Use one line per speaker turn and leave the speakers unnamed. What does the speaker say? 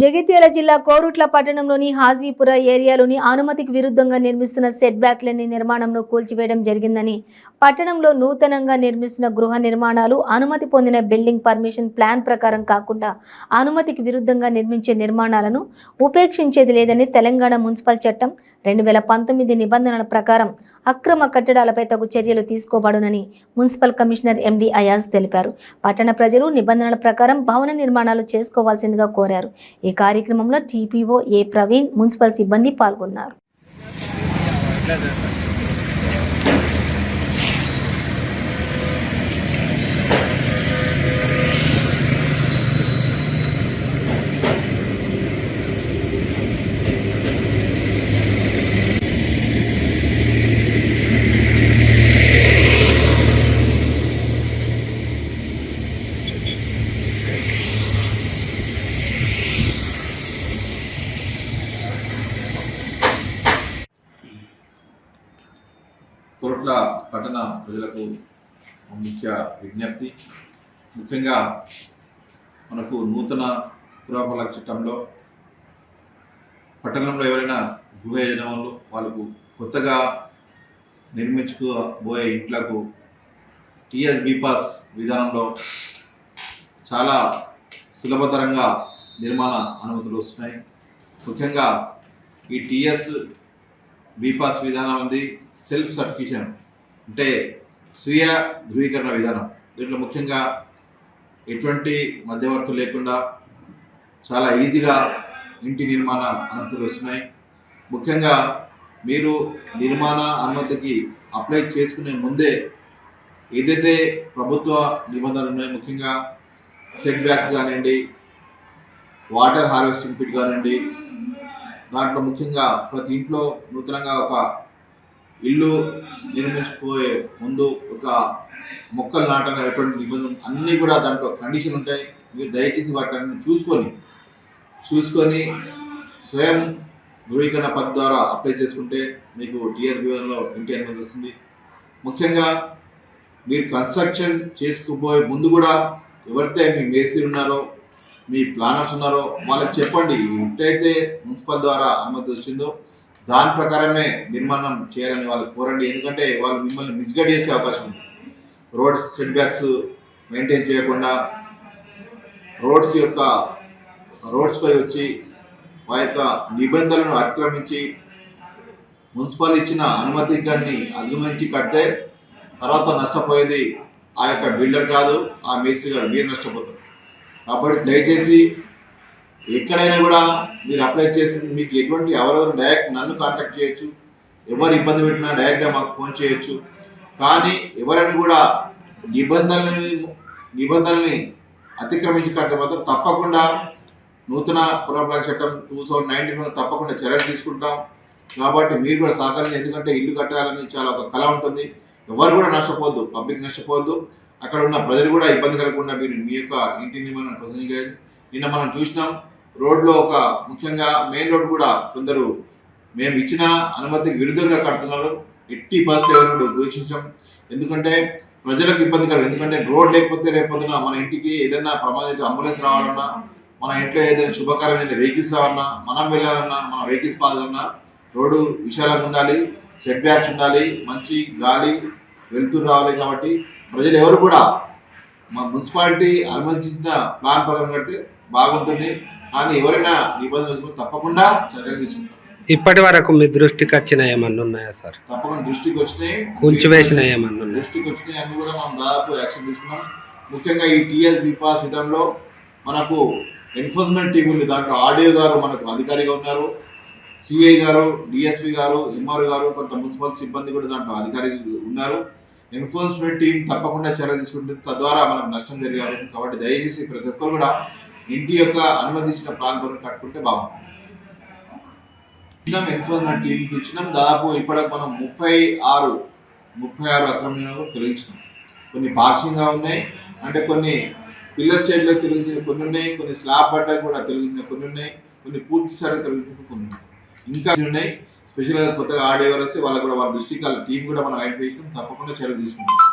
జగిత్యాల జిల్లా కోరుట్ల పట్టణంలోని హాజీపుర ఏరియాలోని అనుమతికి విరుద్ధంగా నిర్మిస్తున్న సెట్ బ్యాక్లని నిర్మాణంను కూల్చివేయడం జరిగిందని, పట్టణంలో నూతనంగా నిర్మిస్తున్న గృహ నిర్మాణాలు అనుమతి పొందిన బిల్డింగ్ పర్మిషన్ ప్లాన్ ప్రకారం కాకుండా అనుమతికి విరుద్ధంగా నిర్మించే నిర్మాణాలను ఉపేక్షించేది లేదని తెలంగాణ మున్సిపల్ చట్టం 2019 నిబంధనల ప్రకారం అక్రమ కట్టడాలపై తగు చర్యలు తీసుకోబడునని మున్సిపల్ కమిషనర్ ఎండి అయాజ్ తెలిపారు. పట్టణ ప్రజలు నిబంధనల ప్రకారం భవన నిర్మాణాలు చేసుకోవాల్సిందిగా కోరారు. ఈ కార్యక్రమంలో టీపీఓ ఏ ప్రవీణ్, మున్సిపల్ సిబ్బంది పాల్గొన్నారు.
కోరుట్ల పట్టణ ప్రజలకు ముఖ్య విజ్ఞప్తి, ముఖ్యంగా మనకు నూతన పురపాలక చట్టంలో పట్టణంలో ఎవరైనా గృహ యజమానులు వాళ్ళకు కొత్తగా నిర్మించుకోబోయే ఇంట్లకు టీఎస్ బీపాస్ విధానంలో చాలా సులభతరంగా నిర్మాణ అనుమతులు వస్తున్నాయి. ముఖ్యంగా ఈ టీఎస్ బీపాస్ విధానం ఉంది సెల్ఫ్ సర్టిఫికేషన్, అంటే స్వీయ ధృవీకరణ విధానం. దీంట్లో ముఖ్యంగా ఎటువంటి మధ్యవర్తులు లేకుండా చాలా ఈజీగా ఇంటి నిర్మాణ అనుమతులు వస్తున్నాయి. ముఖ్యంగా మీరు నిర్మాణ అనుమతికి అప్లై చేసుకునే ముందే ఏదైతే ప్రభుత్వ నిబంధనలు ఉన్నాయో, ముఖ్యంగా సెట్ బ్యాక్స్ కానివ్వండి, వాటర్ హార్వెస్టింగ్ పిట్ కానివ్వండి, దాంట్లో ముఖ్యంగా ప్రతి ఇంట్లో నూతనంగా ఒక ఇల్లు నిర్మించుకోయే ముందు ఒక మొక్కలు నాటనేటువంటి నిబంధనలు అన్నీ కూడా దాంట్లో కండిషన్ ఉంటాయి. మీరు దయచేసి వాటిని చూసుకొని స్వయం ధృవీకరణ పద్ధతి ద్వారా అప్లై చేసుకుంటే మీకు టీఆర్ విధానంలో ఇంటి అనుమతి వస్తుంది. ముఖ్యంగా మీరు కన్స్ట్రక్షన్ చేసుకోబోయే ముందు కూడా ఎవరైతే మీ మేస్త్రి ఉన్నారో, మీ ప్లానర్స్ ఉన్నారో వాళ్ళకి చెప్పండి, ఎట్టయితే మున్సిపల్ ద్వారా అనుమతి వచ్చిందో దాని ప్రకారమే నిర్మాణం చేయాలని వాళ్ళకి కోరండి. ఎందుకంటే వాళ్ళు మిమ్మల్ని మిస్గైడ్ చేసే అవకాశం ఉంది. రోడ్స్ సెట్ బ్యాక్స్ మెయింటైన్ చేయకుండా రోడ్స్ పై వచ్చి ఆ యొక్క నిబంధనలను అతిక్రమించి మున్సిపల్ ఇచ్చిన అనుమతిని అధిగమించి కడితే తర్వాత నష్టపోయేది ఆ యొక్క బిల్డర్ కాదు, ఆ మేస్త్రి కాదు, మీరు నష్టపోతారు. కాబట్టి దయచేసి ఎక్కడైనా కూడా మీరు అప్లై చేసి మీకు ఎటువంటి ఎవరెవరు డైరెక్ట్ నన్ను కాంటాక్ట్ చేయొచ్చు, ఎవరు ఇబ్బంది పెట్టినా డైరెక్ట్గా మాకు ఫోన్ చేయొచ్చు. కానీ ఎవరైనా కూడా నిబంధనల్ని అతిక్రమించి కడితే మాత్రం తప్పకుండా నూతన పురపాలక చట్టం 2019 తప్పకుండా చర్యలు తీసుకుంటాం. కాబట్టి మీరు కూడా సహకరించి, ఎందుకంటే ఇల్లు కట్టాలని చాలా ఒక కళ ఉంటుంది. ఎవరు కూడా నష్టపోవద్దు, పబ్లిక్ నష్టపోవద్దు, అక్కడ ఉన్న ప్రజలు కూడా ఇబ్బంది కలగకుండా మీరు మీ యొక్క ఇంటి నిర్మాణం కోసం చేయాలి. నిన్న మనం చూసినాం రోడ్లో ఒక ముఖ్యంగా మెయిన్ రోడ్ కూడా కొందరు మేము ఇచ్చిన అనుమతికి విరుద్ధంగా కడుతున్నారు. 80% ఎవరు ఉపేక్షించాం. ఎందుకంటే ప్రజలకు ఇబ్బంది కలదు. ఎందుకంటే రోడ్ లేకపోతే రేపొద్దున మన ఇంటికి ఏదైనా ప్రమాదం అంబులెన్స్ రావాలన్నా, మన ఇంట్లో ఏదైనా శుభకార్యమైన వెహికల్స్ రావాలన్నా, మనం వెళ్ళాలన్నా, మన వెహికల్స్ పాదన్నా రోడ్డు విశాలంగా ఉండాలి, సెట్ బ్యాక్స్ ఉండాలి, మంచి గాలి వెళ్తూ రావాలి. కాబట్టి ప్రజలు ఎవరు కూడా మా మున్సిపాలిటీ అనుమతించిన ప్లాన్ ప్రకారం కడితే బాగుంటుంది. కానీ ఎవరైనా నిబంధనలు తప్పకుండా చర్యలు తీసుకుంటాం.
ఇప్పటి వరకు మీ దృష్టికి వచ్చిన ఏమన్నా ఉన్నాయా సార్?
తప్పకుండా దృష్టికి వచ్చినాయి,
కూల్చివేసిన ఏమన్నా
దృష్టికి వచ్చినాయి అన్ని కూడా మనం దాదాపు యాక్షన్ తీసుకున్నాం. ముఖ్యంగా ఈ టీఎస్ బీపాస్ విధానంలో మనకు ఎన్ఫోర్స్మెంట్ టీం ఉంది. దాంట్లో ఆర్డీఓ గారు మనకు అధికారిగా ఉన్నారు, సిఐ గారు, డిఎస్పీ గారు, ఎంఆర్ గారు, కొంత మున్సిపల్ సిబ్బంది కూడా దాంట్లో అధికారిగా ఉన్నారు. ఎన్ఫోర్స్మెంట్ టీం తప్పకుండా చర్య తీసుకుంటుంది, తద్వారా మనకు నష్టం జరిగారు. కాబట్టి దయచేసి ప్రతి ఒక్కరు కూడా ఇంటి యొక్క అనుమతించిన ప్లాన్ ప్రకారం కట్టుకుంటే బాగుంటుంది. ఎన్ఫోర్స్మెంట్ టీంకి ఇచ్చినాం. దాదాపు ఇప్పటికి మనం 36 అక్రమాలను తొలగించినాం. కొన్ని పాక్షికంగా ఉన్నాయి, అంటే కొన్ని పిల్లర్ స్టేజ్లో తొలగించిన కొన్ని ఉన్నాయి, కొన్ని స్లాబ్ పడ్డా కూడా తొలగించిన కొన్ని ఉన్నాయి, కొన్ని పూర్తి స్థాయిలో తొలగించిన కొన్ని ఇంకా ఉన్నాయి. స్పెషల్గా కొత్తగా ఆర్డీఓ వస్తే వాళ్ళకు కూడా వాళ్ళ దృష్టికి వాళ్ళ టీం కూడా మనం ఐడెంటిఫై చేసినాం. తప్పకుండా చర్యలు తీసుకుంటాం.